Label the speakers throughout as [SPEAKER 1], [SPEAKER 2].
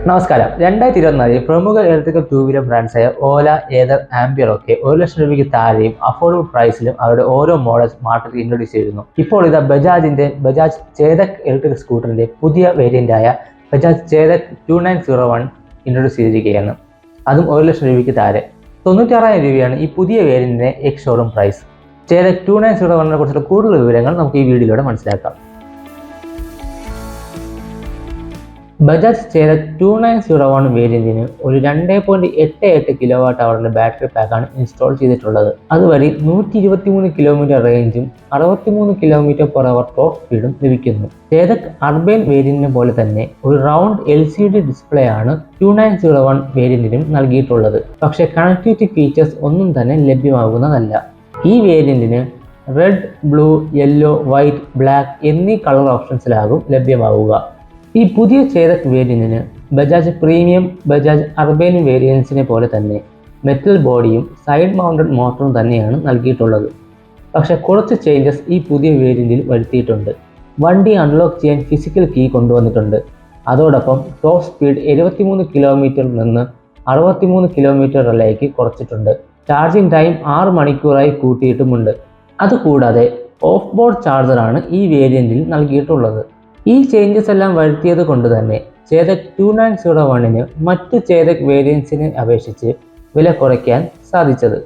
[SPEAKER 1] നമസ്കാരം. 2024 പ്രമുഖ electrical two wheeler ബ്രാൻഡ്സായ ഓല, Ather, ampere ഒക്കെ 1,00,000 രൂപയ്ക്ക് താഴെയും അഫോർഡബിൾ പ്രൈസിലും അവരുടെ ഓരോ മോഡൽസ് മാർക്കറ്റിൽ ഇൻട്രൊഡ്യൂസ് ചെയ്യുന്നു. ഇപ്പോൾ ബജാജ് ചേതക് ഇലക്ട്രിക് സ്കൂട്ടറിന്റെ പുതിയ വേരിയന്റായ ബജാജ് ചേതക് 2901 ഇൻട്രൊഡ്യൂസ് ചെയ്തിരിക്കുകയാണ്. അതും 1,00,000 രൂപയ്ക്ക് താഴെ. 96,000 രൂപയാണ് ഈ പുതിയ വേരിയന്റിന്റെ എക്സ് ഷോറൂം പ്രൈസ്. ചേതക് 2901 കുറിച്ചുള്ള കൂടുതൽ വിവരങ്ങൾ നമുക്ക് ഈ വീഡിയോയിലൂടെ മനസ്സിലാക്കാം. ബജാജ് ചേതക് 2901 വേരിയന്റിന് ഒരു 2.88 കിലോവാട്ട് അവറിന്റെ ബാറ്ററി പാക്കാണ് ഇൻസ്റ്റാൾ ചെയ്തിട്ടുള്ളത്. അതുവഴി 123 കിലോമീറ്റർ റേഞ്ചും 63 കിലോമീറ്റർ പെർ അവർ ടോപ്പ് സ്പീഡും ലഭിക്കുന്നു. ചേതക് അർബൻ വേരിയന്റിനെ പോലെ തന്നെ ഒരു റൗണ്ട് LCD ഡിസ്പ്ലേ ആണ് 2901 വേരിയന്റിനും നൽകിയിട്ടുള്ളത്. പക്ഷേ കണക്ടിവിറ്റി ഫീച്ചേഴ്സ് ഒന്നും തന്നെ ലഭ്യമാകുന്നതല്ല. ഈ വേരിയന്റിന് red, blue, yellow, white, black എന്നീ കളർ ഓപ്ഷൻസിലാകും ലഭ്യമാവുക. ഈ പുതിയ ചേതക് വേരിയന്റിന് ബജാജ് പ്രീമിയം, ബജാജ് അർബൻ വേരിയൻസിനെ പോലെ തന്നെ മെറ്റൽ ബോഡിയും സൈഡ് മൗണ്ടഡ് മോട്ടറും തന്നെയാണ് നൽകിയിട്ടുള്ളത്. പക്ഷേ കുറച്ച് ചേഞ്ചസ് ഈ പുതിയ വേരിയന്റിൽ വരുത്തിയിട്ടുണ്ട്. വണ്ടി അൺലോക്ക് ചെയ്യാൻ ഫിസിക്കൽ കീ കൊണ്ടുവന്നിട്ടുണ്ട്. അതോടൊപ്പം ടോപ്പ് സ്പീഡ് 73 കിലോമീറ്ററിൽ നിന്ന് 63 കിലോമീറ്ററിലേക്ക് കുറച്ചിട്ടുണ്ട്. ചാർജിംഗ് ടൈം 6 മണിക്കൂറായി കൂട്ടിയിട്ടുമുണ്ട്. അതുകൂടാതെ ഓഫ് ബോർഡ് ചാർജറാണ് ഈ വേരിയന്റിൽ നൽകിയിട്ടുള്ളത്. ഈ ചേഞ്ചസ് എല്ലാം വരുത്തിയത് കൊണ്ട് തന്നെ ചേതക് 2901 മറ്റ് ചേതക് വേരിയൻസിനെ അപേക്ഷിച്ച് വില കുറയ്ക്കാൻ സാധിച്ചത്.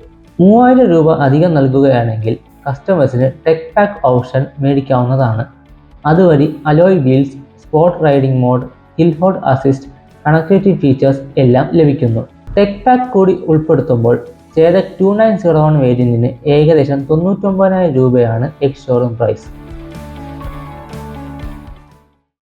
[SPEAKER 1] 3000 രൂപ അധികം നൽകുകയാണെങ്കിൽ കസ്റ്റമേഴ്സിന് ടെക് പാക്ക് ഓപ്ഷൻ മേടിക്കാവുന്നതാണ്. അതുവഴി alloy wheels, sport riding mode, hill hold assist, connectivity features എല്ലാം ലഭിക്കുന്നു. ടെക് പാക്ക് കൂടി ഉൾപ്പെടുത്തുമ്പോൾ ചേതക് 2901 വേരിയന്റിന് ഏകദേശം 99,000 രൂപയാണ് എക്സ് ഷോറൂം പ്രൈസ്.